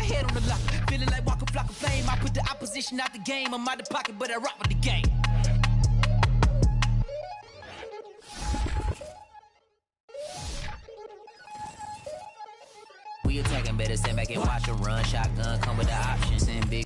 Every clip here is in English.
head on the lock. Feeling like walking flock of flame. I put the opposition out the game. I'm out the pocket, but I rock with the game. We attacking, better stand back and watch a run. Shotgun come with the options and big.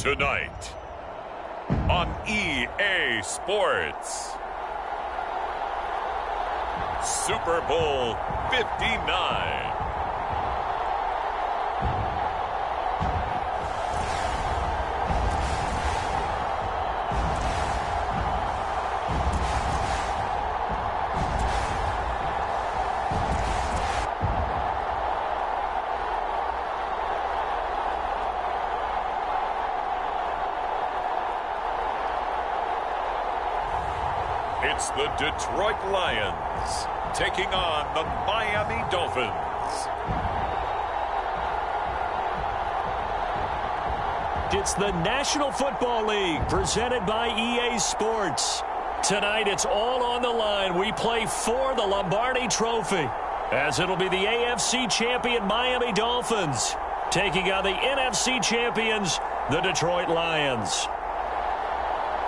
Tonight on EA Sports, Super Bowl 59. It's the Detroit Lions taking on the Miami Dolphins. It's the National Football League presented by EA Sports. Tonight it's all on the line. We play for the Lombardi Trophy, as it'll be the AFC champion Miami Dolphins taking on the NFC champions, the Detroit Lions.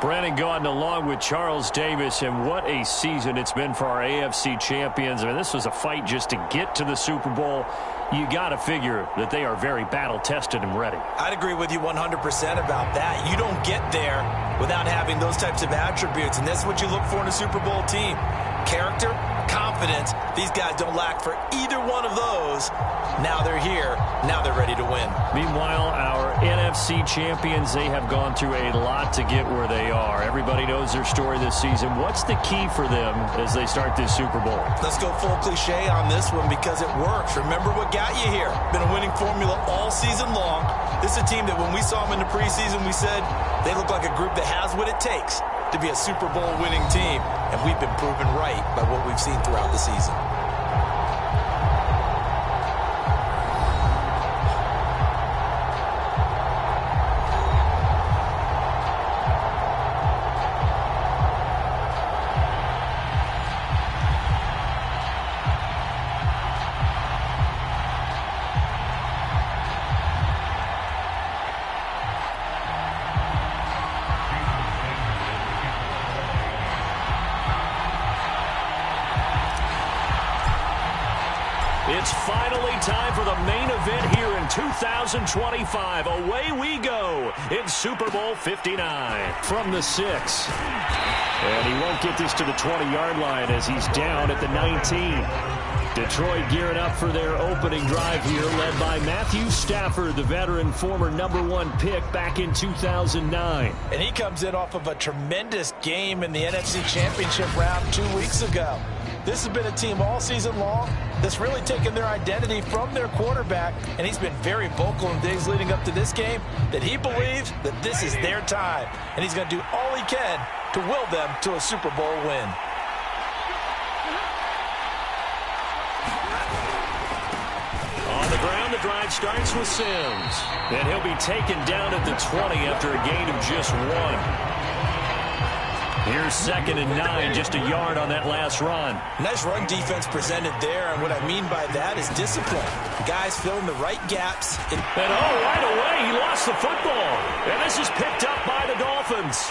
Brandon Gaudin along with Charles Davis, and what a season it's been for our AFC champions. I mean, this was a fight just to get to the Super Bowl. You got to figure that they are very battle-tested and ready. I'd agree with you 100% about that. You don't get there without having those types of attributes, and that's what you look for in a Super Bowl team. Character, confidence. These guys don't lack for either one of those. Now they're here. Now they're ready to win. Meanwhile, our NFC champions, they have gone through a lot to get where they are. Everybody knows their story this season. What's the key for them as they start this Super Bowl? Let's go full cliche on this one because it works. Remember what got you here. Been a winning formula all season long. This is a team that when we saw them in the preseason, we said they look like a group that has what it takes to be a Super Bowl winning team. And we've been proven right by what we've seen throughout the season. It's finally time for the main event here in 2025. Away we go in Super Bowl 59 from the 6. And he won't get this to the 20-yard line as he's down at the 19. Detroit gearing up for their opening drive here, led by Matthew Stafford, the veteran former #1 pick back in 2009. And he comes in off of a tremendous game in the NFC Championship round 2 weeks ago. This has been a team all season long that's really taken their identity from their quarterback, and he's been very vocal in days leading up to this game that he believes that this is their time, and he's going to do all he can to will them to a Super Bowl win. On the ground, the drive starts with Sims, and he'll be taken down at the 20 after a gain of just 1. Here's 2nd and 9, just a yard on that last run. Nice run defense presented there, and what I mean by that is discipline. Guys filling the right gaps. And right away, he lost the football. And this is picked up by the Dolphins.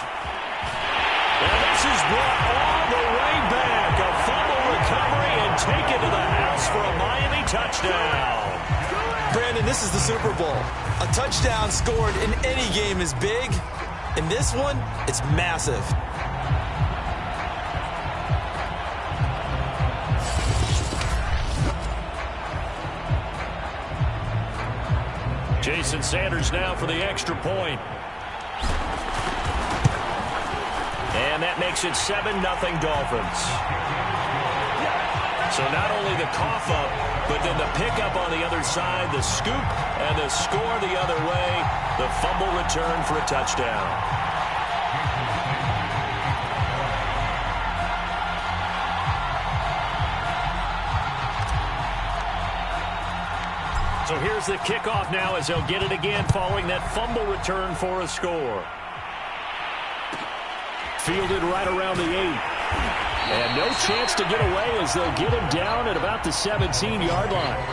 And this is brought all the way back. A fumble recovery and taken to the house for a Miami touchdown. Brandon, this is the Super Bowl. A touchdown scored in any game is big. In this one, it's massive. Jason Sanders now for the extra point. And that makes it 7-0 Dolphins. So not only the cough up, but then the pickup on the other side, the scoop, and the score the other way, the fumble return for a touchdown. So here's the kickoff now as they'll get it again following that fumble return for a score. Fielded right around the 8. And no chance to get away as they'll get him down at about the 17-yard line.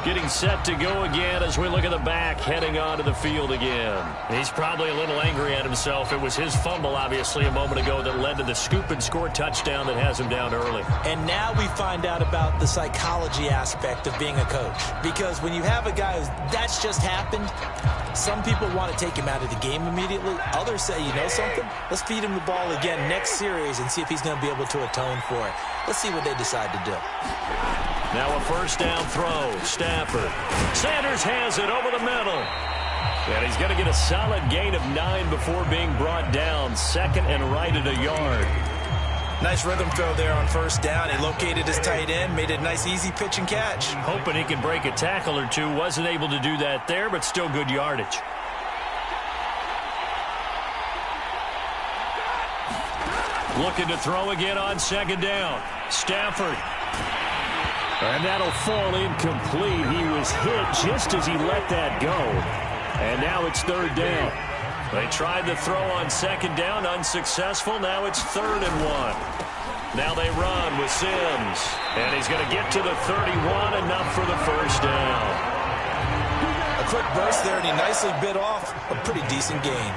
Getting set to go again as we look at the back heading onto the field again. He's probably a little angry at himself. It was his fumble, obviously, a moment ago that led to the scoop and score touchdown that has him down early. And now we find out about the psychology aspect of being a coach. Because when you have a guy who's that's just happened, some people want to take him out of the game immediately. Others say, you know something? Let's feed him the ball again next series and see if he's going to be able to atone for it. Let's see what they decide to do. Now a first down throw. Stafford. Sanders has it over the middle. And he's going to get a solid gain of 9 before being brought down. Second and right at a yard. Nice rhythm throw there on first down. He located his tight end, made a nice easy pitch and catch. Hoping he could break a tackle or two. Wasn't able to do that there, but still good yardage. Looking to throw again on second down. Stafford. And that'll fall incomplete. He was hit just as he let that go. And now it's third down. They tried to throw on second down, unsuccessful. Now it's 3rd and 1. Now they run with Sims. And he's going to get to the 31, enough for the first down. A quick burst there, and he nicely bit off a pretty decent gain.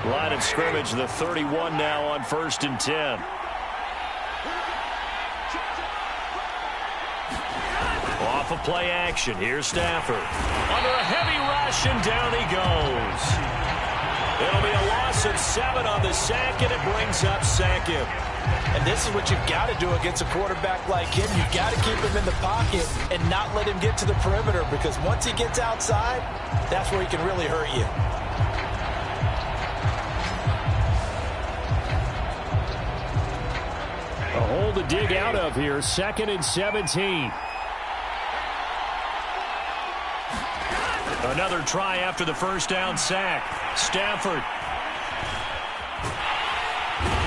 Line of scrimmage, the 31 now on 1st and 10. Off of play action. Here's Stafford. Under a heavy rush, and down he goes. It'll be a loss of 7 on the sack, and it brings up 2nd. And this is what you've got to do against a quarterback like him. You've got to keep him in the pocket and not let him get to the perimeter, because once he gets outside, that's where he can really hurt you. A hole to dig out of here. 2nd and 17. Another try after the first down sack. Stafford.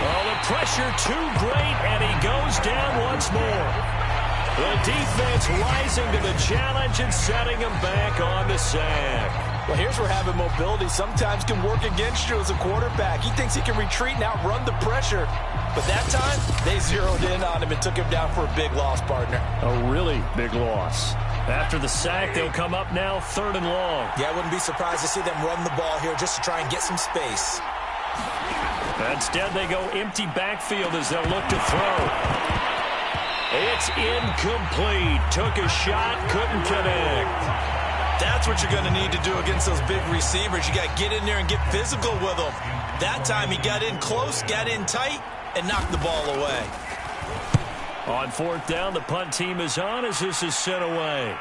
Oh, the pressure too great, and he goes down once more. The defense rising to the challenge and setting him back on the sack. Well, here's where having mobility sometimes can work against you as a quarterback. He thinks he can retreat and outrun the pressure. But that time, they zeroed in on him and took him down for a big loss, partner. A really big loss. After the sack, they'll come up now 3rd and long. Yeah, I wouldn't be surprised to see them run the ball here just to try and get some space. Instead, they go empty backfield as they'll look to throw. It's incomplete. Took a shot, couldn't connect. That's what you're going to need to do against those big receivers. You got to get in there and get physical with them. That time he got in close, got in tight, and knocked the ball away. On 4th down, the punt team is on as this is sent away.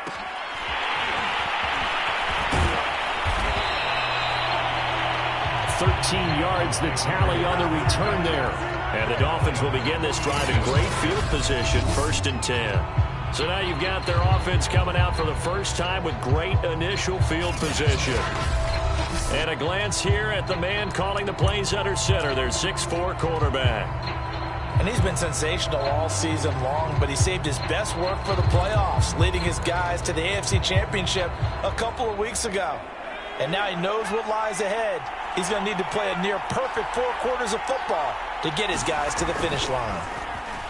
$13 yards the tally on the return there. And the Dolphins will begin this drive in great field position, 1st and 10. So now you've got their offense coming out for the first time with great initial field position. And a glance here at the man calling the plays under center, their 6'4" quarterback. And he's been sensational all season long, but he saved his best work for the playoffs, leading his guys to the AFC Championship a couple of weeks ago. And now he knows what lies ahead. He's going to need to play a near-perfect 4 quarters of football to get his guys to the finish line.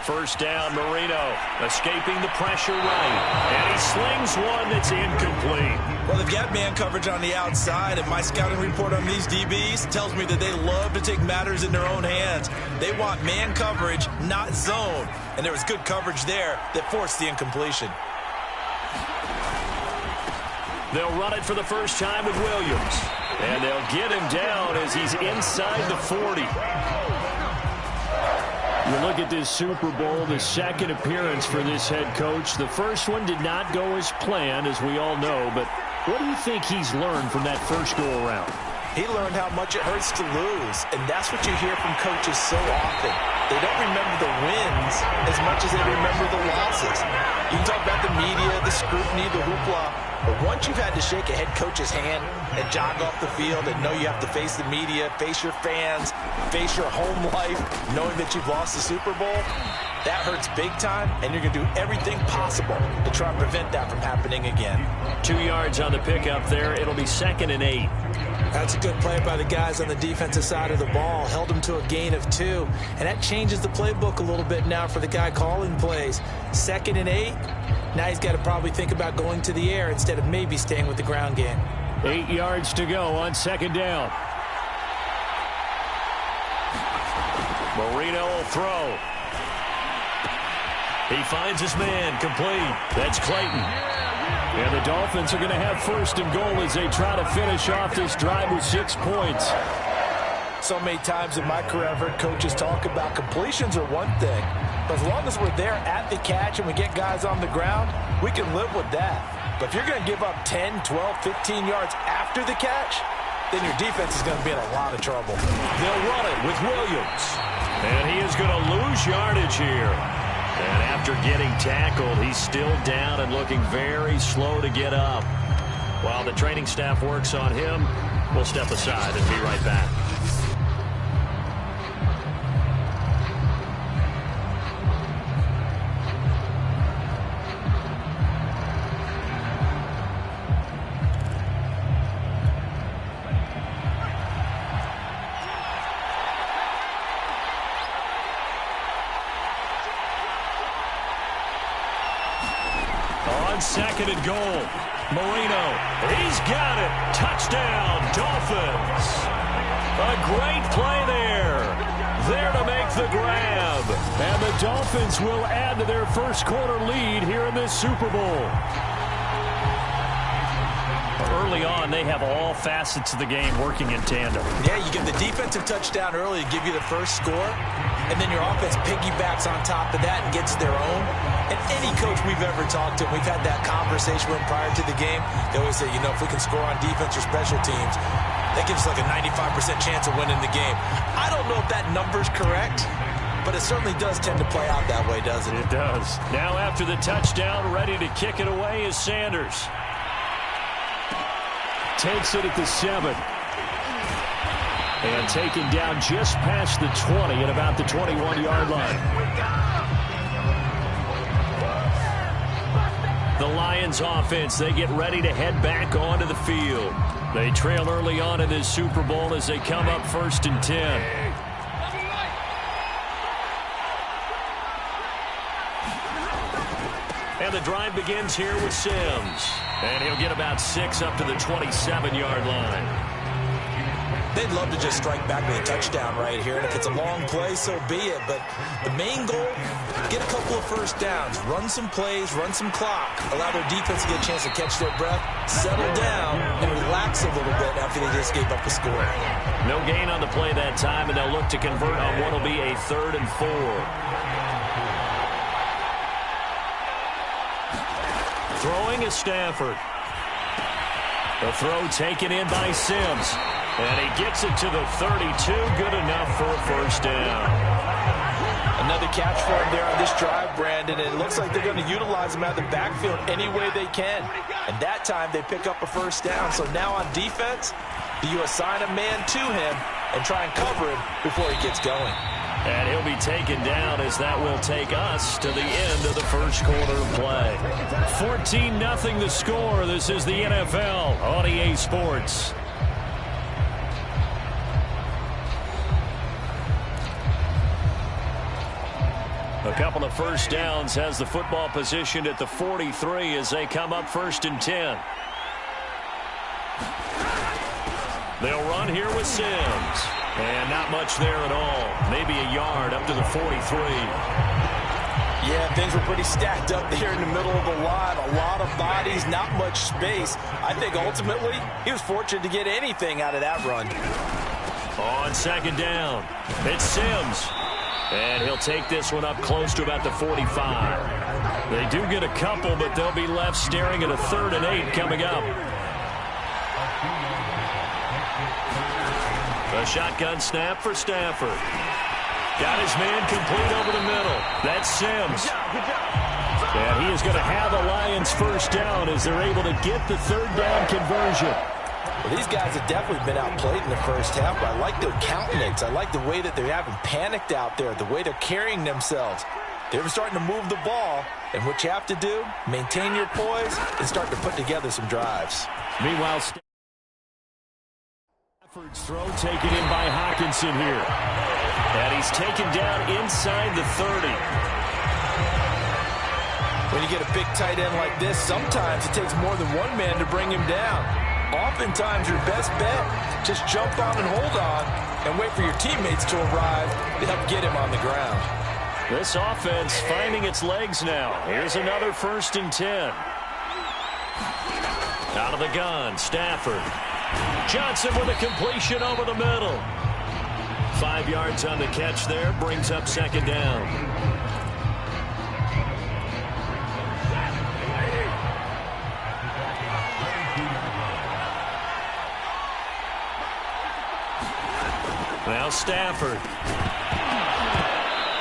First down, Marino, escaping the pressure right. And he slings one that's incomplete. Well, they've got man coverage on the outside, and my scouting report on these DBs tells me that they love to take matters in their own hands. They want man coverage, not zone. And there was good coverage there that forced the incompletion. They'll run it for the first time with Williams. And they'll get him down as he's inside the 40. You look at this Super Bowl, the second appearance for this head coach. The first one did not go as planned, as we all know. But what do you think he's learned from that first go-around? He learned how much it hurts to lose, and that's what you hear from coaches so often. They don't remember the wins as much as they remember the losses. You can talk about the media, the scrutiny, the hoopla, but once you've had to shake a head coach's hand and jog off the field and know you have to face the media, face your fans, face your home life, knowing that you've lost the Super Bowl, That hurts big time, and you're going to do everything possible to try and prevent that from happening again. 2 yards on the pickup there. It'll be 2nd and 8. That's a good play by the guys on the defensive side of the ball. Held them to a gain of 2, and that changes the playbook a little bit now for the guy calling plays. 2nd and 8. Now he's got to probably think about going to the air instead of maybe staying with the ground game. 8 yards to go on 2nd down. Marino will throw. He finds his man, complete. That's Clayton. And the Dolphins are going to have 1st and goal as they try to finish off this drive with 6 points. So many times in my career I've heard coaches talk about completions are one thing, but as long as we're there at the catch and we get guys on the ground, we can live with that. But if you're going to give up 10, 12, 15 yards after the catch, then your defense is going to be in a lot of trouble. They'll run it with Williams. And he is going to lose yardage here. And after getting tackled, he's still down and looking very slow to get up. While the training staff works on him, we'll step aside and be right back. On 2nd and goal, Marino, he's got it. Touchdown, Dolphins. A great play there. There to make the grab. And the Dolphins will add to their 1st quarter lead here in this Super Bowl. Early on, they have all facets of the game working in tandem. Yeah, you give the defensive touchdown early to give you the 1st score, and then your offense piggybacks on top of that and gets their own. And any coach we've ever talked to, we've had that conversation with prior to the game, they always say, you know, if we can score on defense or special teams, that gives us like a 95% chance of winning the game. I don't know if that number's correct, but it certainly does tend to play out that way, doesn't it? It does. Now after the touchdown, ready to kick it away is Sanders. Takes it at the 7. And taken down just past the 20 at about the 21-yard line. The Lions offense, they get ready to head back onto the field. They trail early on in this Super Bowl as they come up 1st and 10. And the drive begins here with Sims. And he'll get about 6 up to the 27-yard line. They'd love to just strike back with a touchdown right here. And if it's a long play, so be it. But the main goal, get a couple of 1st downs. Run some plays, run some clock. Allow their defense to get a chance to catch their breath, settle down, and relax a little bit after they just gave up a score. No gain on the play that time, and they'll look to convert on what will be a 3rd and 4. Throwing is Stafford. The throw taken in by Sims. And he gets it to the 32. Good enough for a 1st down. Another catch for him there on this drive, Brandon. And it looks like they're going to utilize him out of the backfield any way they can. And that time they pick up a 1st down. So now on defense, do you assign a man to him and try and cover him before he gets going? And he'll be taken down as that will take us to the end of the 1st quarter of play. 14-0 the score. This is the NFL on EA Sports. A couple of 1st downs has the football positioned at the 43 as they come up 1st and 10. They'll run here with Sims. And not much there at all. Maybe a yard up to the 43. Yeah, things were pretty stacked up there in the middle of the line. A lot of bodies, not much space. I think ultimately he was fortunate to get anything out of that run. On 2nd down, it's Sims. And he'll take this one up close to about the 45. They do get a couple, but they'll be left staring at a 3rd and 8 coming up. A shotgun snap for Stafford. Got his man complete over the middle. That's Sims. And he is going to have the Lions 1st down as they're able to get the 3rd down conversion. Well, these guys have definitely been outplayed in the 1st half, but I like their countenance. I like the way that they haven't panicked out there, the way they're carrying themselves. They're starting to move the ball, and what you have to do, maintain your poise and start to put together some drives. Meanwhile, Stafford's throw taken in by Hawkinson here. And he's taken down inside the 30. When you get a big tight end like this, sometimes it takes more than one man to bring him down. Oftentimes, your best bet, just jump on and hold on and wait for your teammates to arrive to help get him on the ground. This offense finding its legs now. Here's another 1st and 10. Out of the gun, Stafford. Johnson with a completion over the middle. 5 yards on the catch there, brings up 2nd down. Now Stafford.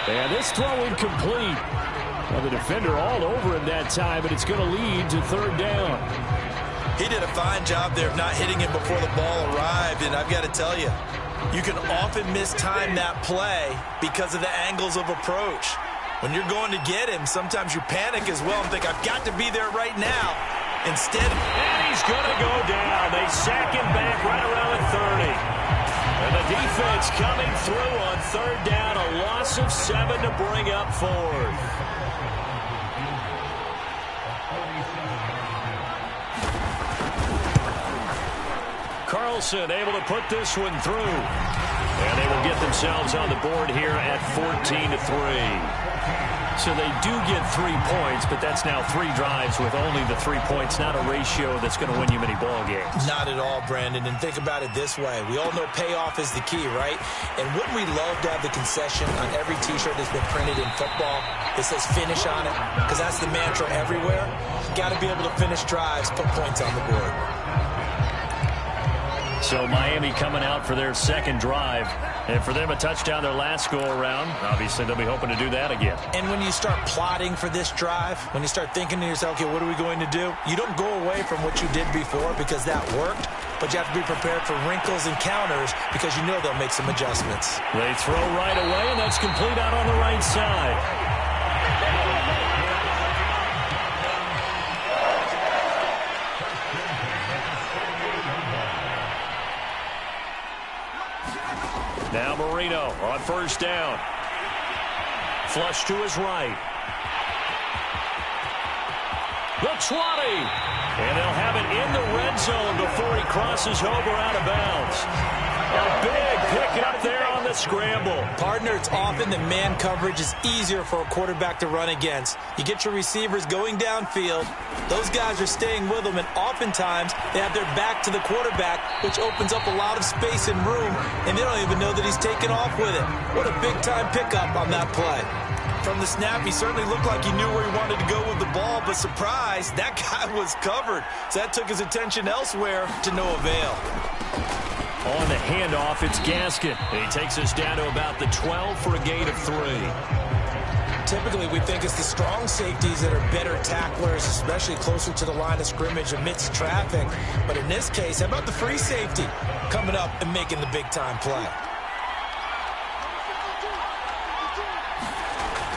And this throw incomplete. Well, the defender all over him that time, but it's going to lead to 3rd down. He did a fine job there of not hitting him before the ball arrived, and I've got to tell you, you can often mistime that play because of the angles of approach. When you're going to get him, sometimes you panic as well and think, I've got to be there right now. Instead, and he's going to go down. They sack him back right around the 30. And the defense coming through on 3rd down, a loss of 7 to bring up 4th. Carlson able to put this one through. And they will get themselves on the board here at 14-3. So they do get 3 points, but that's now 3 drives with only the 3 points, not a ratio that's going to win you many ball games. Not at all, Brandon. And think about it this way. We all know payoff is the key, right? And wouldn't we love to have the concession on every T-shirt that's been printed in football that says finish on it? Because that's the mantra everywhere. You got to be able to finish drives, put points on the board. So Miami coming out for their 2nd drive. And for them, a touchdown their last go-around. Obviously, they'll be hoping to do that again. And when you start plotting for this drive, when you start thinking to yourself, okay, what are we going to do? You don't go away from what you did before because that worked. But you have to be prepared for wrinkles and counters because you know they'll make some adjustments. They throw right away, and that's complete out on the right side. Now Marino on 1st down. Flush to his right. The 20. And they'll have it in the red zone before he crosses over out of bounds. A big pickup there on the scramble. Partner, it's often that man coverage is easier for a quarterback to run against. You get your receivers going downfield. Those guys are staying with them, and oftentimes they have their back to the quarterback, which opens up a lot of space and room, and they don't even know that he's taken off with it. What a big-time pickup on that play. From the snap, he certainly looked like he knew where he wanted to go with the ball, but surprise, that guy was covered. So that took his attention elsewhere to no avail. On the handoff, it's Gaskin. He takes us down to about the 12 for a gain of 3. Typically, we think it's the strong safeties that are better tacklers, especially closer to the line of scrimmage amidst traffic. But in this case, how about the free safety coming up and making the big-time play?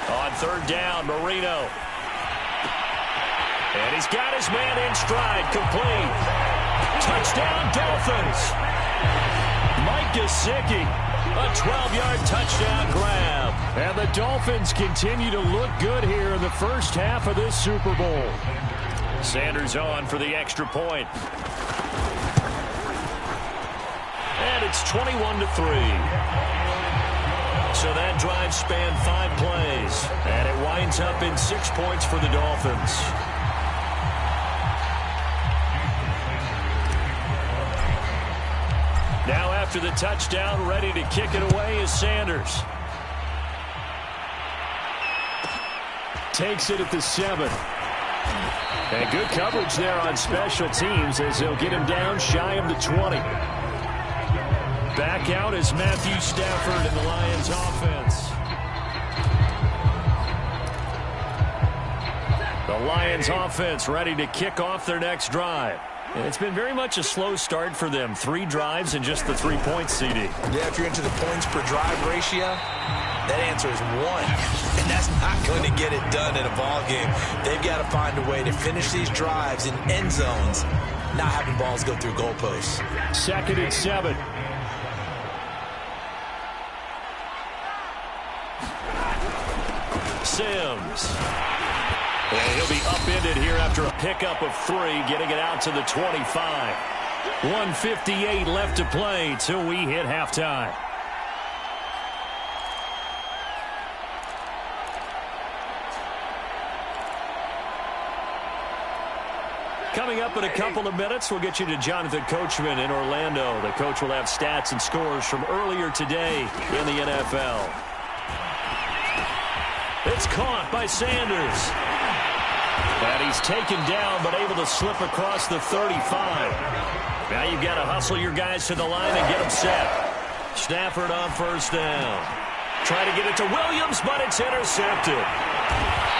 On 3rd down, Marino. And he's got his man in stride, complete. Touchdown, Dolphins. Mike Gesicki, a 12-yard touchdown grab. And the Dolphins continue to look good here in the first half of this Super Bowl. Sanders on for the extra point. And it's 21-3. So that drive spanned 5 plays. And it winds up in 6 points for the Dolphins. Now after the touchdown, ready to kick it away is Sanders. Takes it at the 7. And good coverage there on special teams as they'll get him down shy of the 20. Back out is Matthew Stafford in the Lions offense. The Lions offense ready to kick off their next drive. It's been very much a slow start for them. 3 drives and just the 3 points, CD. Yeah, if you're into the points per drive ratio, That answer is 1. And that's not going to get it done in a ball game. They've got to find a way to finish these drives in end zones, not having balls go through goalposts. 2nd and 7. Sims. And he'll be upended here after a pickup of 3, getting it out to the 25. 1:58 left to play till we hit halftime. Coming up in a couple of minutes, we'll get you to Jonathan Coachman in Orlando. The coach will have stats and scores from earlier today in the NFL. It's caught by Sanders. And he's taken down, but able to slip across the 35. Now you've got to hustle your guys to the line and get them set. Stafford on 1st down. Trying to get it to Williams, but it's intercepted.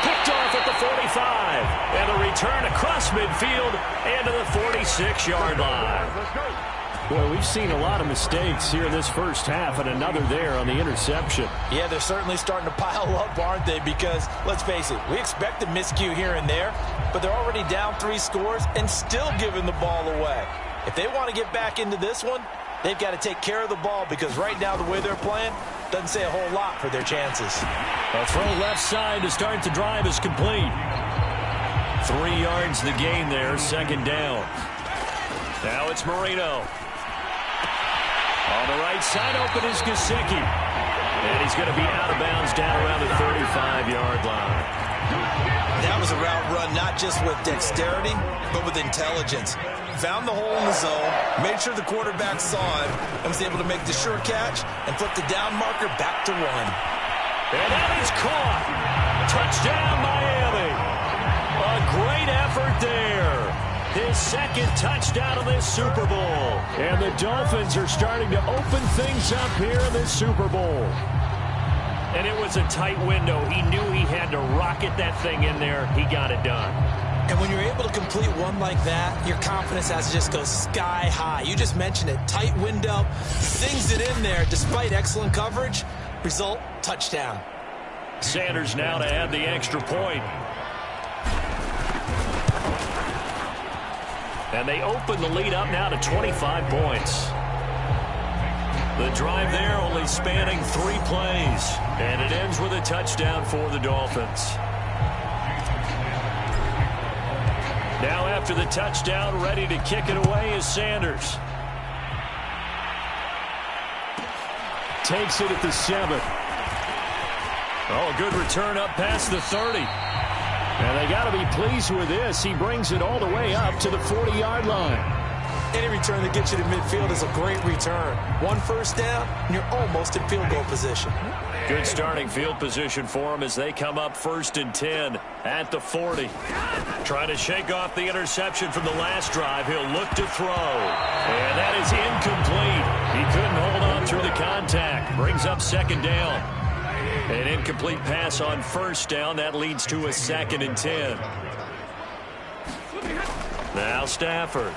Picked off at the 45. And a return across midfield and to the 46-yard line. Boy, we've seen a lot of mistakes here in this first half, and another there on the interception. Yeah, they're certainly starting to pile up, aren't they? Because, let's face it, we expect a miscue here and there, but they're already down 3 scores and still giving the ball away. If they want to get back into this one, they've got to take care of the ball, because right now the way they're playing doesn't say a whole lot for their chances. A throw left side to start the drive is complete. 3 yards the gain there, 2nd down. Now it's Marino. On the right side, open is Gesicki. And he's going to be out of bounds down around the 35-yard line. That was a route run not just with dexterity, but with intelligence. Found the hole in the zone, made sure the quarterback saw him, and was able to make the sure catch and flip the down marker back to 1. And that is caught. Touchdown, Miami. A great effort there. His 2nd touchdown of this Super Bowl. And the Dolphins are starting to open things up here in this Super Bowl. And it was a tight window. He knew he had to rocket that thing in there. He got it done. And when you're able to complete one like that, your confidence has to just go sky high. You just mentioned it. Tight window, sings it in there despite excellent coverage. Result, touchdown. Sanders now to add the extra point. And they open the lead up now to 25 points. The drive there only spanning 3 plays. And it ends with a touchdown for the Dolphins. Now after the touchdown, ready to kick it away is Sanders. Takes it at the 7. Oh, a good return up past the 30. And they got to be pleased with this. He brings it all the way up to the 40-yard line. Any return that gets you to midfield is a great return. 1 first down, and you're almost in field goal position. Good starting field position for them as they come up 1st and 10 at the 40. Trying to shake off the interception from the last drive. He'll look to throw. And that is incomplete. He couldn't hold on through the contact. Brings up 2nd down. An incomplete pass on 1st down. That leads to a 2nd and 10. Now Stafford.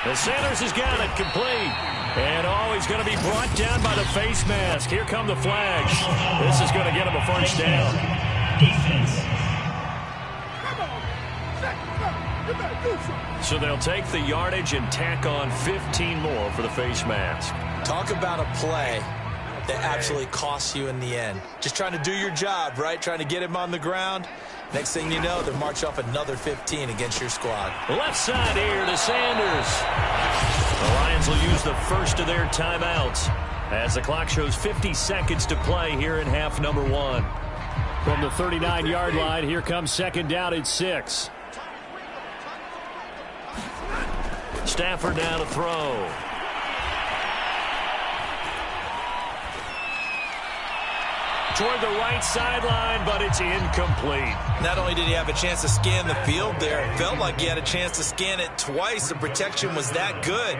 And Sanders has got it complete. And he's going to be brought down by the face mask. Here come the flags. This is going to get him a 1st down. So they'll take the yardage and tack on 15 more for the face mask. Talk about a play that absolutely costs you in the end. Just trying to do your job, right? Trying to get him on the ground. Next thing you know, they're marching off another 15 against your squad. Left side here to Sanders. The Lions will use the first of their timeouts as the clock shows 50 seconds to play here in half number 1. From the 39-yard line, here comes 2nd down at 6. Stafford now to throw. Toward the right sideline, but it's incomplete. Not only did he have a chance to scan the field there, it felt like he had a chance to scan it twice. The protection was that good.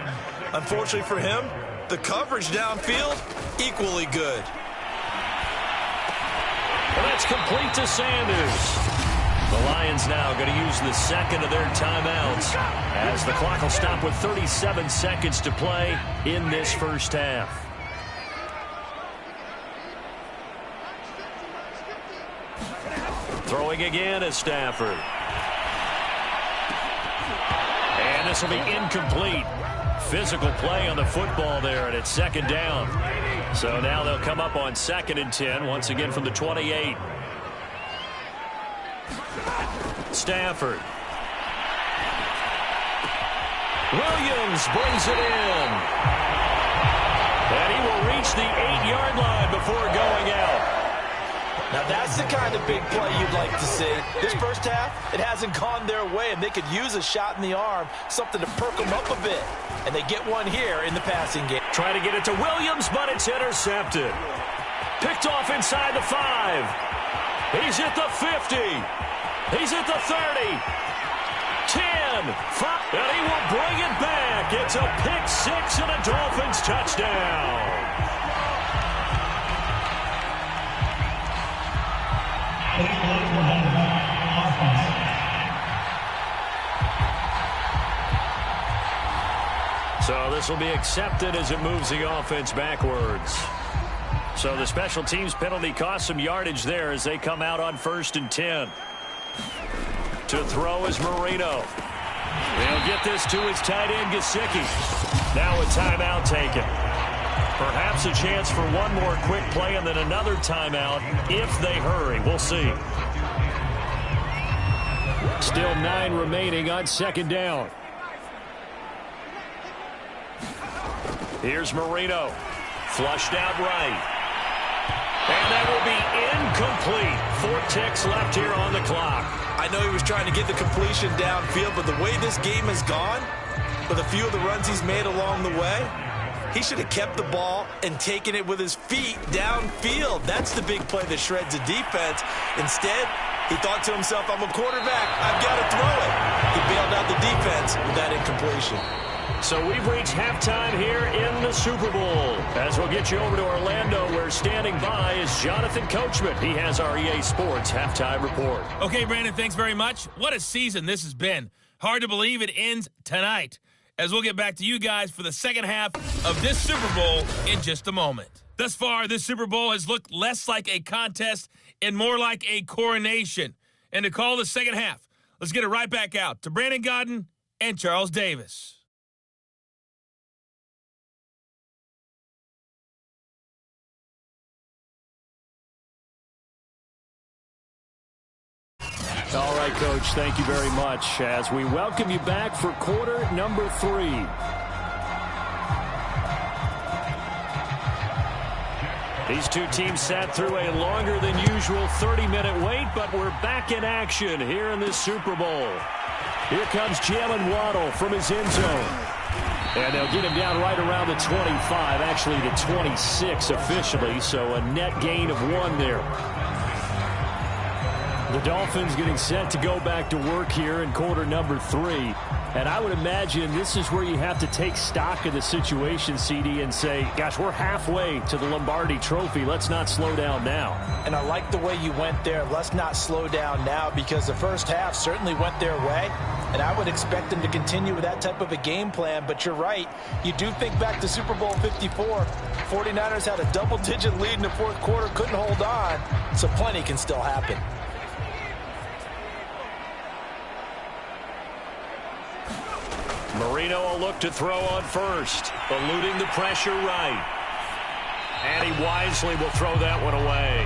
Unfortunately for him, the coverage downfield, equally good. And that's complete to Sanders. The Lions now going to use the 2nd of their timeouts as the clock will stop with 37 seconds to play in this first half. Throwing again is Stafford. And this will be incomplete. Physical play on the football there, and it's second down. So now they'll come up on 2nd and 10, once again from the 28. Stafford. Williams brings it in. And he will reach the 8-yard line before going out. Now that's the kind of big play you'd like to see. This first half, it hasn't gone their way, and they could use a shot in the arm, something to perk them up a bit. And they get one here in the passing game. Trying to get it to Williams, but it's intercepted. Picked off inside the 5. He's at the 50. He's at the 30. 10, 5, and he will bring it back. It's a pick 6 and a Dolphins touchdown. So this will be accepted as it moves the offense backwards. So the special teams penalty cost some yardage there as they come out on 1st and 10. To throw is Marino. They'll get this to his tight end, Gesicki. Now a timeout taken. Perhaps a chance for one more quick play and then another timeout if they hurry. We'll see. Still 9 remaining on 2nd down. Here's Marino. Flushed out right. And that will be incomplete. 4 ticks left here on the clock. I know he was trying to get the completion downfield, but the way this game has gone, with a few of the runs he's made along the way, he should have kept the ball and taken it with his feet downfield. That's the big play that shreds a defense. Instead, he thought to himself, I'm a quarterback. I've got to throw it. He bailed out the defense with that incompletion. So we've reached halftime here in the Super Bowl. As we'll get you over to Orlando, where standing by is Jonathan Coachman. He has our EA Sports halftime report. Okay, Brandon, thanks very much. What a season this has been. Hard to believe it ends tonight, as we'll get back to you guys for the second half of this Super Bowl in just a moment. Thus far, this Super Bowl has looked less like a contest and more like a coronation. And to call the second half, let's get it right back out to Brandon Godden and Charles Davis. All right, Coach, thank you very much as we welcome you back for quarter number 3. These two teams sat through a longer than usual 30-minute wait, but we're back in action here in this Super Bowl. Here comes Jalen Waddle from his end zone. And they'll get him down right around the 25, actually the 26 officially, so a net gain of 1 there. The Dolphins getting set to go back to work here in quarter number 3. And I would imagine this is where you have to take stock of the situation, CD, and say, gosh, we're halfway to the Lombardi Trophy. Let's not slow down now. And I like the way you went there. Let's not slow down now, because the first half certainly went their way. And I would expect them to continue with that type of a game plan. But you're right. You do think back to Super Bowl 54. 49ers had a double-digit lead in the fourth quarter, couldn't hold on. So plenty can still happen. Marino will look to throw on first, eluding the pressure right. And he wisely will throw that one away.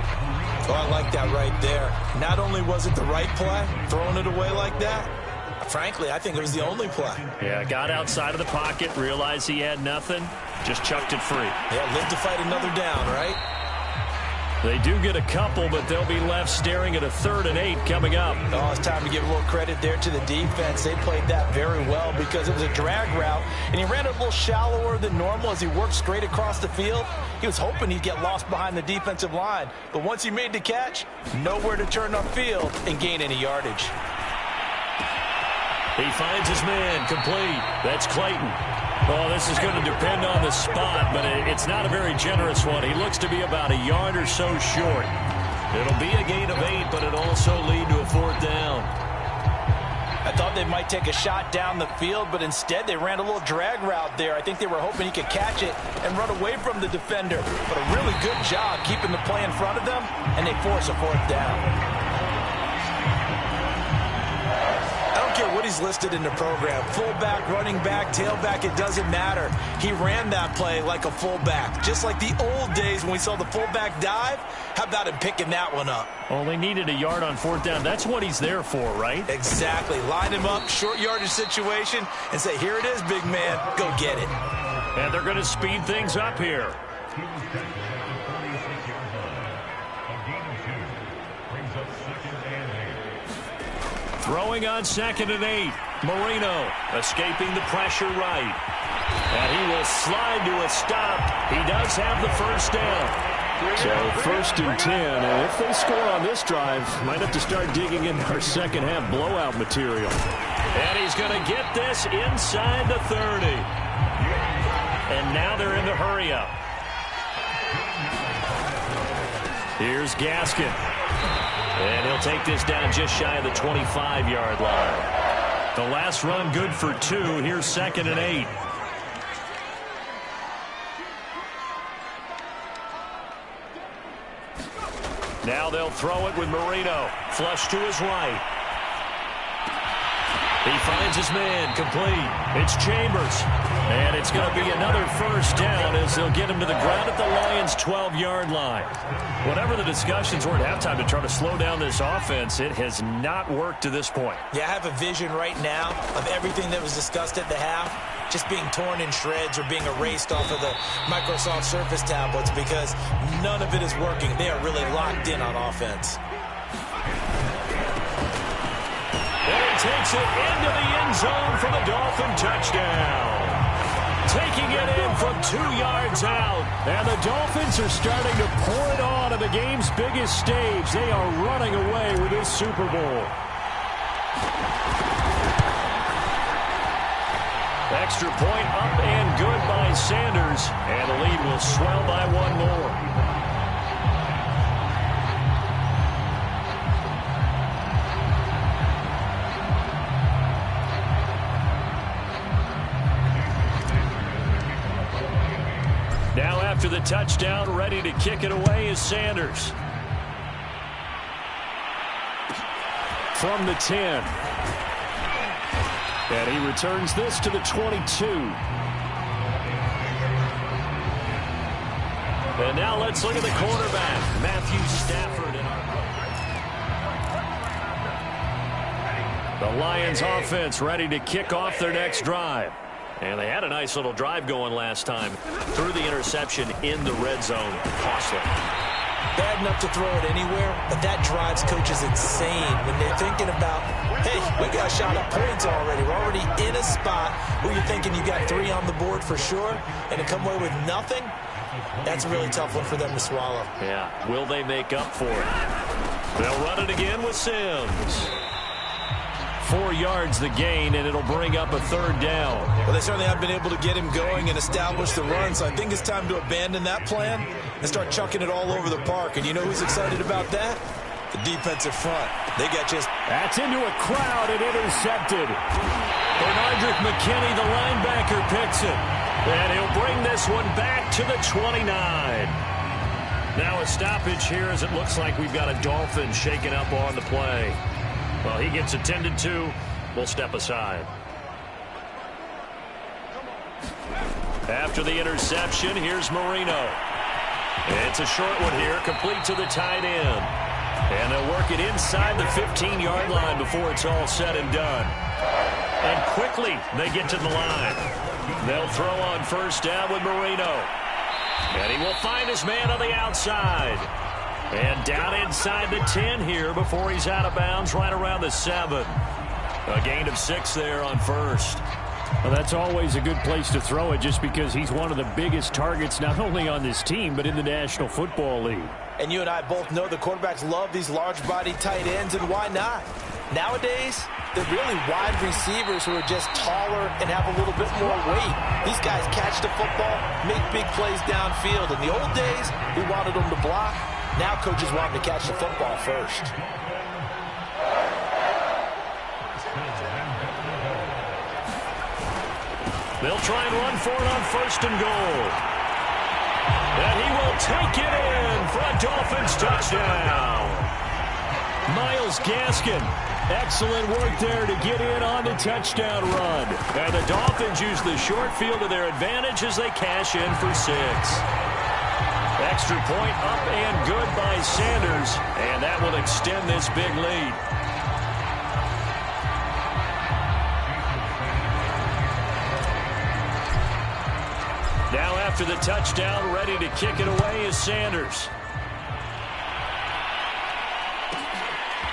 Oh, I like that right there. Not only was it the right play, throwing it away like that, frankly, I think it was the only play. Yeah, got outside of the pocket, realized he had nothing, just chucked it free. Yeah, live to fight another down, right? They do get a couple, but they'll be left staring at a 3rd and 8 coming up. Oh, it's time to give a little credit there to the defense. They played that very well because it was a drag route, and he ran it a little shallower than normal as he worked straight across the field. He was hoping he'd get lost behind the defensive line, but once he made the catch, nowhere to turn upfield and gain any yardage. He finds his man, complete. That's Clayton. Oh, this is going to depend on the spot, but it's not a very generous one. He looks to be about a yard or so short. It'll be a gain of 8, but it'll also lead to a 4th down. I thought they might take a shot down the field, but instead they ran a little drag route there. I think they were hoping he could catch it and run away from the defender. But a really good job keeping the play in front of them, and they force a 4th down. what he's listed in the program. Fullback, running back, tailback, it doesn't matter. He ran that play like a fullback. Just like the old days when we saw the fullback dive. How about him picking that one up? Only needed a yard on fourth down. That's what he's there for, right? Exactly. Line him up, short yardage situation, and say, here it is, big man. Go get it. And they're going to speed things up here. Throwing on 2nd and 8. Marino escaping the pressure right. And he will slide to a stop. He does have the first down. So 1st and 10, and if they score on this drive, might have to start digging into our second half blowout material. And he's going to get this inside the 30. And now they're in the hurry-up. Here's Gaskin. And he'll take this down just shy of the 25-yard line. The last run good for 2. Here's 2nd and 8. Now they'll throw it with Marino. Flush to his right. He finds his man, complete. It's Chambers. And it's going to be another first down as they'll get him to the ground at the Lions' 12-yard line. Whatever the discussions were at halftime to try to slow down this offense, it has not worked to this point. Yeah, I have a vision right now of everything that was discussed at the half just being torn in shreds or being erased off of the Microsoft Surface tablets because none of it is working. They are really locked in on offense. And he takes it into the end zone for the Dolphin touchdown. Taking it in from 2 yards out. And the Dolphins are starting to pour it on at the game's biggest stage. They are running away with this Super Bowl. Extra point up and good by Sanders. And the lead will swell by 1 more. Now after the touchdown, ready to kick it away is Sanders. From the 10. And he returns this to the 22. And now let's look at the quarterback, Matthew Stafford. The Lions offense ready to kick off their next drive. And they had a nice little drive going last time. Threw the interception in the red zone. Costly. Bad enough to throw it anywhere, but that drives coaches insane when they're thinking about, hey, we got a shot at points already. We're already in a spot where you're thinking you got 3 on the board for sure, and to come away with nothing, that's a really tough one for them to swallow. Yeah, will they make up for it? They'll run it again with Sims. 4 yards the gain, and it'll bring up a 3rd down. Well, they certainly have been able to get him going and establish the run, so I think it's time to abandon that plan and start chucking it all over the park. And you know who's excited about that? The defensive front. They got just... That's into a crowd and intercepted. Bernardrick McKinney, the linebacker, picks it. And he'll bring this one back to the 29. Now a stoppage here as it looks like we've got a Dolphin shaken up on the play. Well, he gets attended to. We'll step aside. After the interception, here's Marino. It's a short one here, complete to the tight end. And they'll work it inside the 15-yard line before it's all said and done. And quickly, they get to the line. They'll throw on first down with Marino. And he will find his man on the outside. And down inside the 10 here before he's out of bounds right around the 7. A gain of 6 there on first. Well, that's always a good place to throw it just because he's one of the biggest targets not only on this team but in the National Football League. And you and I both know the quarterbacks love these large-bodied tight ends, and why not? Nowadays, they're really wide receivers who are just taller and have a little bit more weight. These guys catch the football, make big plays downfield. In the old days, we wanted them to block. Now coaches want them to catch the football first. They'll try and run for it on first and goal. And he will take it in for a Dolphins touchdown. Myles Gaskin Excellent work there to get in on the touchdown run. And the Dolphins use the short field to their advantage as they cash in for 6. Extra point up and good by Sanders, and that will extend this big lead. Now after the touchdown, ready to kick it away is Sanders.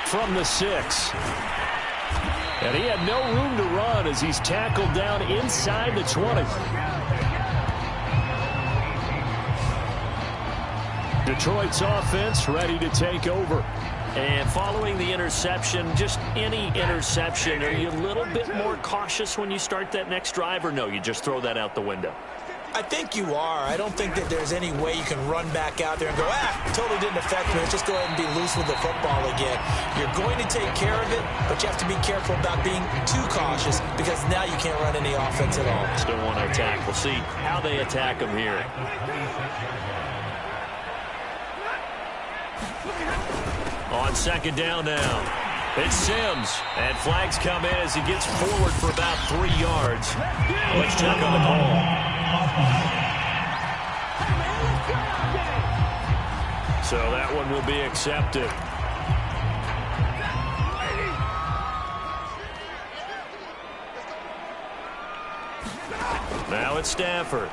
From the 6. And he had no room to run as he's tackled down inside the 20. Detroit's offense ready to take over. And following the interception, just any interception, are you a little bit more cautious when you start that next drive, or no, you just throw that out the window? I think you are. I don't think that there's any way you can run back out there and go, totally didn't affect me. Let's just go ahead and be loose with the football again. You're going to take care of it, but you have to be careful about being too cautious because now you can't run any offense at all. Still want to attack. We'll see how they attack him here. On second down now, it's Sims. And flags come in as he gets forward for about 3 yards. Let's check on the call. So that one will be accepted. Now it's Stafford.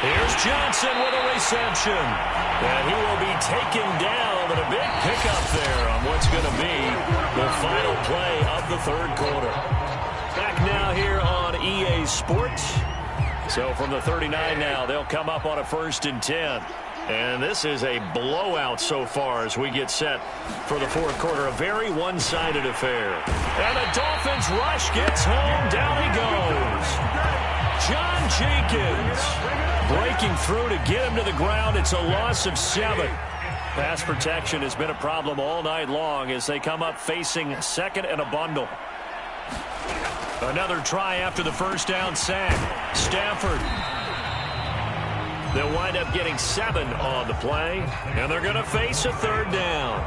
Here's Johnson with a reception. And he will be taken down, but a big pickup there on what's going to be the final play of the third quarter. Back now here on EA Sports. So from the 39 now, they'll come up on a 1st and 10. And this is a blowout so far as we get set for the fourth quarter. A very one-sided affair. And the Dolphins rush gets home. Down he goes. John Jenkins breaking through to get him to the ground. It's a loss of 7. Pass protection has been a problem all night long as they come up facing second and a bundle. Another try after the first down sack. Stafford. They'll wind up getting 7 on the play, and they're going to face a third down.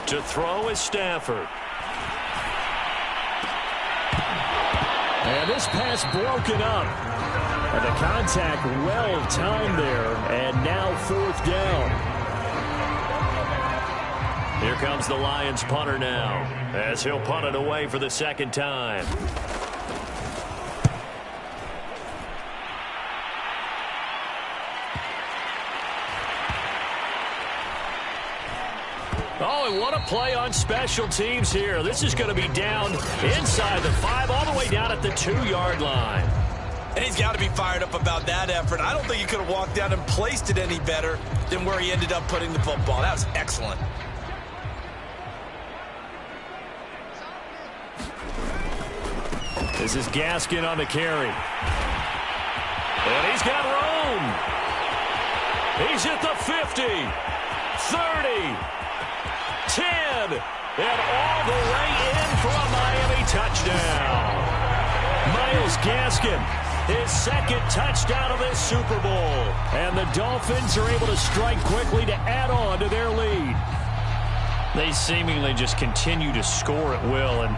To throw is Stafford. And this pass broken up. And the contact well timed there, and now 4th down. Here comes the Lions punter now, as he'll punt it away for the second time. Oh, and what a play on special teams here. This is going to be down inside the 5, all the way down at the 2-yard line. And he's got to be fired up about that effort. I don't think he could have walked down and placed it any better than where he ended up putting the football. That was excellent. This is Gaskin on the carry. And he's got room. He's at the 50, 30, 10, and all the way in for a Miami touchdown. Myles Gaskin, his 2nd touchdown of this Super Bowl. And the Dolphins are able to strike quickly to add on to their lead. They seemingly just continue to score at will, and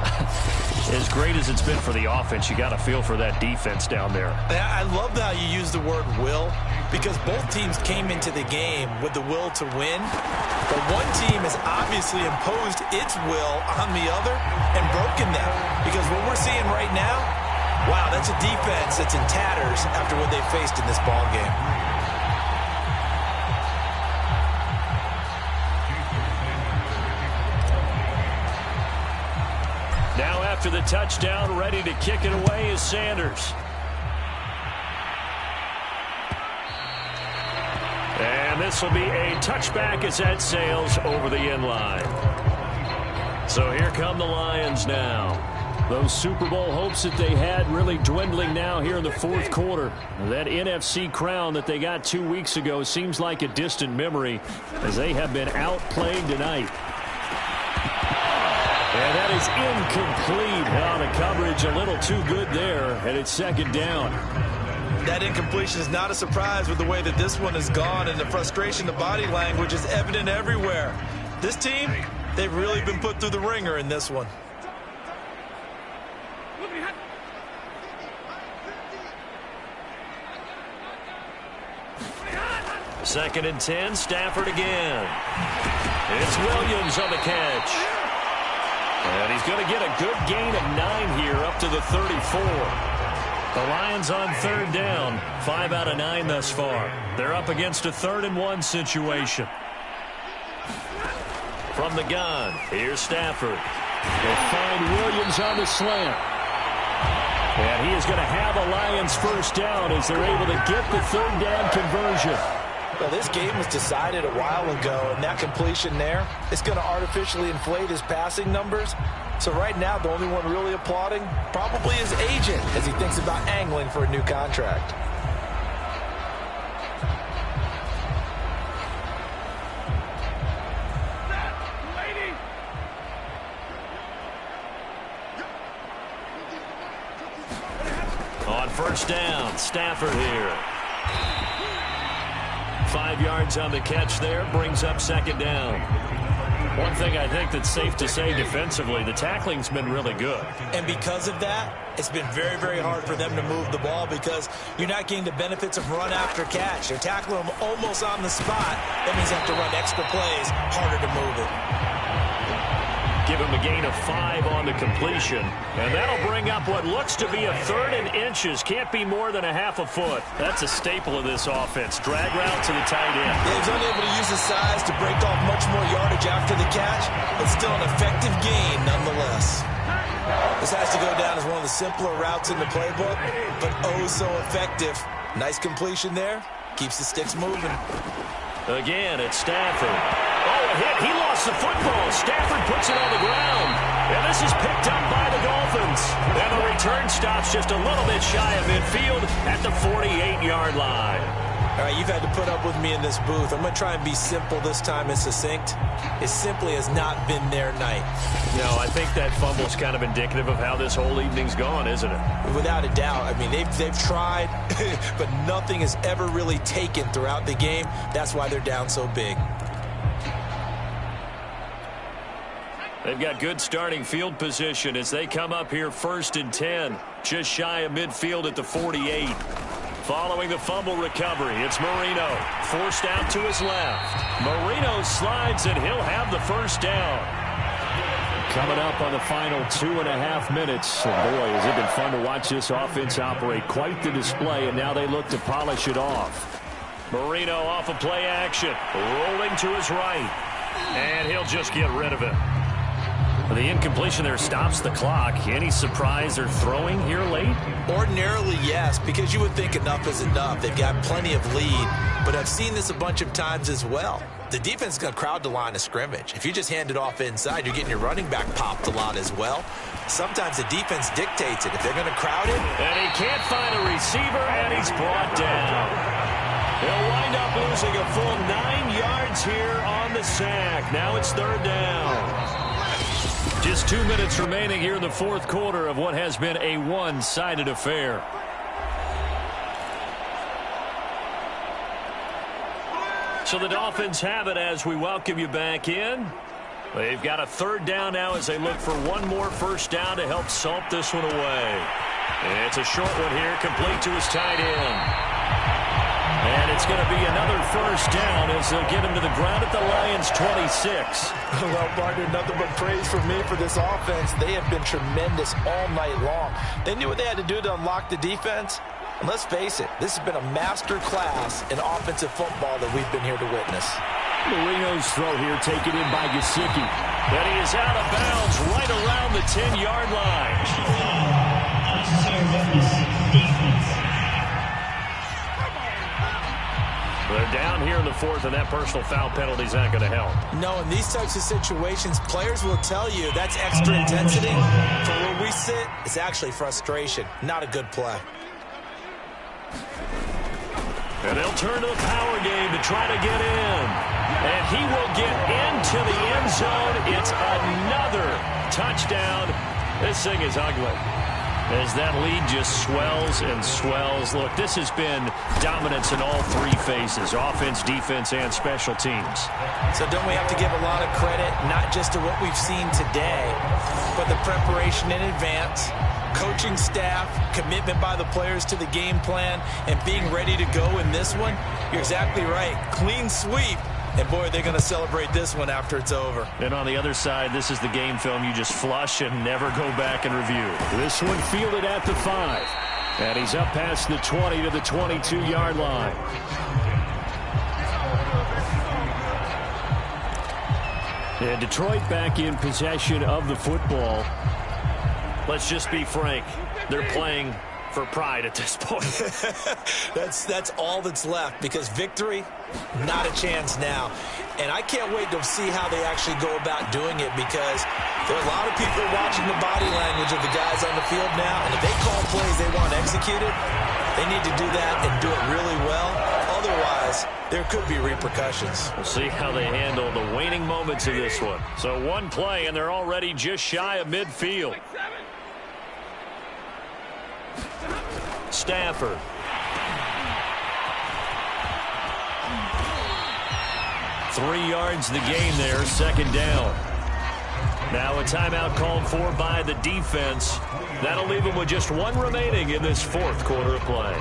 as great as it's been for the offense, you got to feel for that defense down there. I love how you use the word will, because both teams came into the game with the will to win, but one team has obviously imposed its will on the other and broken them, because what we're seeing right now, wow, that's a defense that's in tatters after what they faced in this ball game. Now after the touchdown, ready to kick it away is Sanders. And this will be a touchback as that sails over the end line. So here come the Lions now. Those Super Bowl hopes that they had really dwindling now here in the fourth quarter. That NFC crown that they got 2 weeks ago seems like a distant memory as they have been outplayed tonight. And that is incomplete. Now the coverage a little too good there, and it's second down. That incompletion is not a surprise with the way that this one has gone, and the frustration, the body language is evident everywhere. This team, they've really been put through the ringer in this one. Second and 10, Stafford again. It's Williams on the catch. And he's going to get a good gain of 9 here up to the 34. The Lions on third down, 5 out of 9 thus far. They're up against a 3rd and 1 situation. From the gun, here's Stafford. They'll find Williams on the slant. And he is going to have a Lions first down as they're able to get the 3rd down conversion. Well, this game was decided a while ago, and that completion there, it's going to artificially inflate his passing numbers. So right now, the only one really applauding probably his agent as he thinks about angling for a new contract. On first down, Stafford here. 5 yards on the catch there, brings up second down. One thing I think that's safe to say defensively, the tackling's been really good. And because of that, it's been very, very hard for them to move the ball because you're not getting the benefits of run after catch. They're tackling them almost on the spot. That means you have to run extra plays, harder to move it. Give him a gain of 5 on the completion. And that'll bring up what looks to be a 3rd and inches. Can't be more than a half a foot. That's a staple of this offense. Drag route to the tight end. Yeah, he's unable to use his size to break off much more yardage after the catch, but still an effective gain nonetheless. This has to go down as one of the simpler routes in the playbook, but oh so effective. Nice completion there. Keeps the sticks moving. Again, it's Stafford. Oh, a hit. He lost the football. Stafford puts it on the ground. And this is picked up by the Dolphins. And the return stops just a little bit shy of midfield at the 48-yard line. All right, you've had to put up with me in this booth. I'm going to try and be simple this time and succinct. It simply has not been their night. No, I think that fumble's kind of indicative of how this whole evening's gone, isn't it? Without a doubt. I mean, they've tried, but nothing has ever really taken throughout the game. That's why they're down so big. They've got good starting field position as they come up here 1st and 10, just shy of midfield at the 48. Following the fumble recovery, it's Marino. Forced out to his left. Marino slides, and he'll have the first down. Coming up on the final 2.5 minutes. And boy, has it been fun to watch this offense operate. Quite the display, and now they look to polish it off. Marino off of play action. Rolling to his right. And he'll just get rid of it. The incompletion there stops the clock. Any surprise they're throwing here late? Ordinarily, yes, because you would think enough is enough. They've got plenty of lead, but I've seen this a bunch of times as well. The defense is going to crowd the line of scrimmage. If you just hand it off inside, you're getting your running back popped a lot as well. Sometimes the defense dictates it. If they're going to crowd it. And he can't find a receiver, and he's brought down. He'll wind up losing a full 9 yards here on the sack. Now it's 3rd down. Just 2 minutes remaining here in the 4th quarter of what has been a one-sided affair. So the Dolphins have it as we welcome you back in. They've got a 3rd down now as they look for one more first down to help salt this one away. And it's a short one here, complete to his tight end. And it's going to be another first down as they'll get him to the ground at the Lions' 26. Well, partner, nothing but praise for me for this offense. They have been tremendous all night long. They knew what they had to do to unlock the defense. And let's face it, this has been a master class in offensive football that we've been here to witness. Marino's throw here taken in by Gesicki. But he is out of bounds right around the 10-yard line. They're down here in the 4th, and that personal foul penalty is not going to help. No, in these types of situations, players will tell you that's extra intensity. From where we sit, it's actually frustration. Not a good play. And they'll turn to the power game to try to get in. And he will get into the end zone. It's another touchdown. This thing is ugly. as that lead just swells and swells. Look, this has been dominance in all three phases, offense, defense, and special teams. So don't we have to give a lot of credit, not just to what we've seen today, but the preparation in advance, coaching staff, commitment by the players to the game plan, and being ready to go in this one? You're exactly right. Clean sweep. And, boy, they're going to celebrate this one after it's over. And on the other side, this is the game film you just flush and never go back and review. This one fielded at the 5. And he's up past the 20 to the 22-yard line. And Detroit back in possession of the football. Let's just be frank. They're playing for pride at this point. That's all that's left, because victory, not a chance now. And I can't wait to see how they actually go about doing it, because there are a lot of people watching the body language of the guys on the field now, and if they call plays they want executed, they need to do that and do it really well. Otherwise, there could be repercussions. We'll see how they handle the waning moments of this one. So one play, and they're already just shy of midfield. Stafford. Three yards the gain there, second down. Now a timeout called for by the defense. That'll leave them with just one remaining in this fourth quarter of play.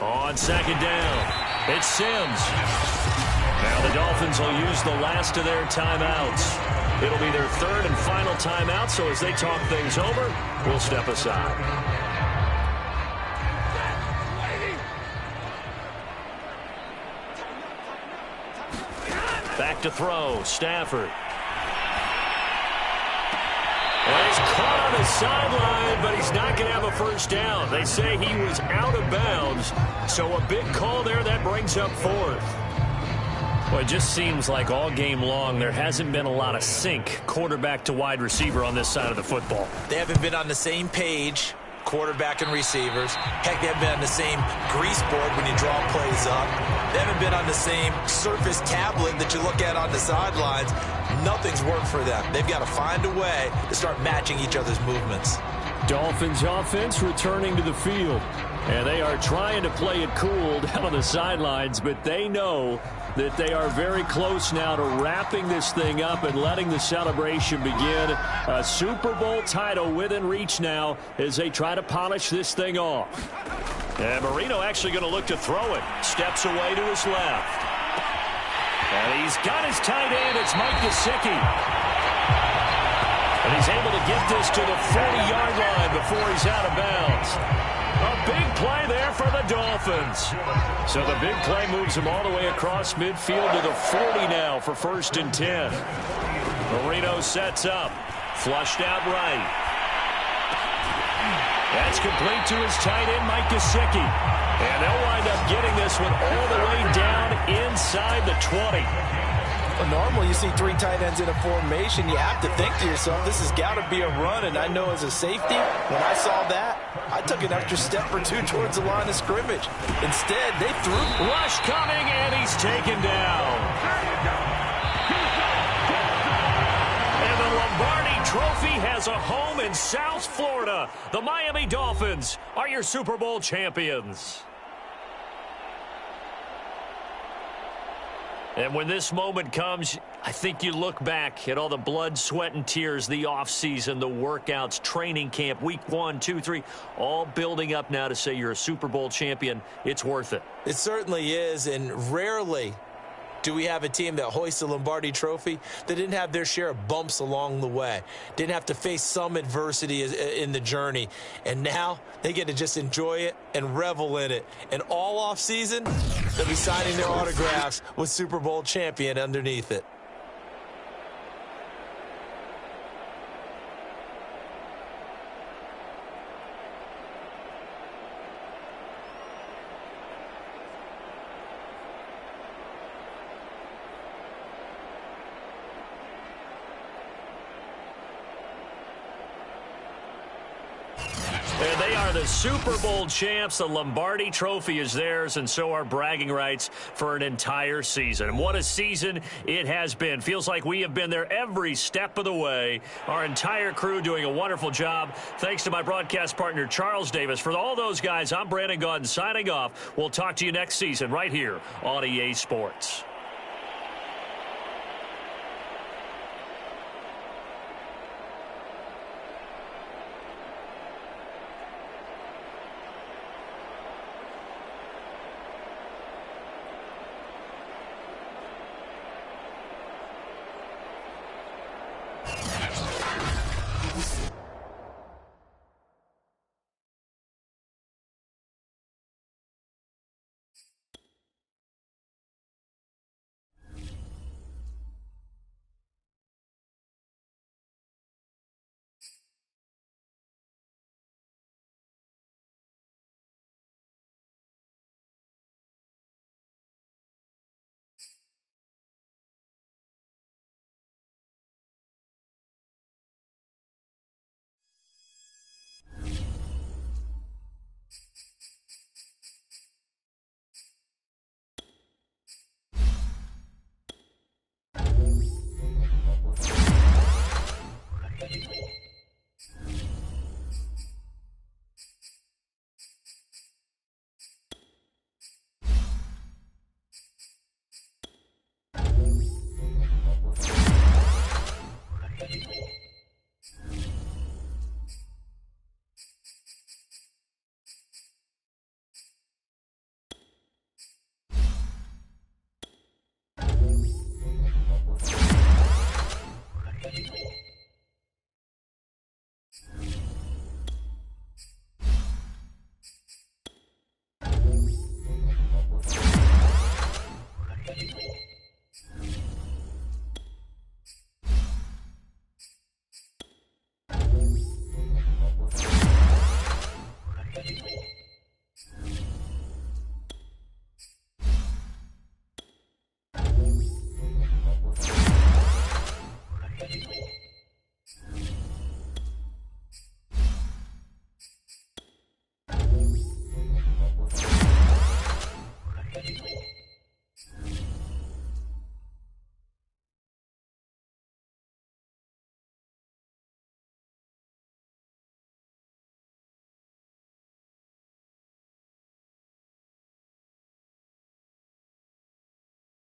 On second down, it's Sims. Now the Dolphins will use the last of their timeouts. It'll be their third and final timeout, so as they talk things over, we'll step aside. Back to throw, Stafford. Well, he's caught on the sideline, but he's not going to have a first down. They say he was out of bounds, so a big call there that brings up fourth. Well, it just seems like all game long there hasn't been a lot of sync quarterback to wide receiver on this side of the football. They haven't been on the same page, quarterback and receivers. Heck, they haven't been on the same grease board when you draw plays up. They haven't been on the same surface tablet that you look at on the sidelines. Nothing's worked for them. They've got to find a way to start matching each other's movements. Dolphins offense returning to the field. And they are trying to play it cool down on the sidelines, but they know that they are very close now to wrapping this thing up and letting the celebration begin. A Super Bowl title within reach now as they try to polish this thing off. And Marino actually going to look to throw it. Steps away to his left. And he's got his tight end. It's Mike Gesicki. And he's able to get this to the 40-yard line before he's out of bounds. A big play there for the Dolphins. So the big play moves him all the way across midfield to the 40 now for 1st and 10. Marino sets up. Flushed out right. That's complete to his tight end, Mike Gesicki. And they'll wind up getting this one all the way down inside the 20. Well, normally you see three tight ends in a formation, you have to think to yourself, this has got to be a run. And I know as a safety, when I saw that, I took an extra step or two towards the line of scrimmage. Instead, they threw. Rush coming, and he's taken down. And the Lombardi Trophy has a home in South Florida. The Miami Dolphins are your Super Bowl champions. And when this moment comes, I think you look back at all the blood, sweat, and tears, the offseason, the workouts, training camp, week 1, 2, 3, all building up now to say you're a Super Bowl champion. It's worth it. It certainly is, and rarely do we have a team that hoists the Lombardi Trophy that didn't have their share of bumps along the way, didn't have to face some adversity in the journey, and now they get to just enjoy it and revel in it. And all off season, they'll be signing their autographs with Super Bowl champion underneath it. And they are the Super Bowl champs. The Lombardi Trophy is theirs, and so are bragging rights for an entire season. And what a season it has been. Feels like we have been there every step of the way. Our entire crew doing a wonderful job. Thanks to my broadcast partner, Charles Davis. For all those guys, I'm Brandon Gaudin signing off. We'll talk to you next season right here on EA Sports.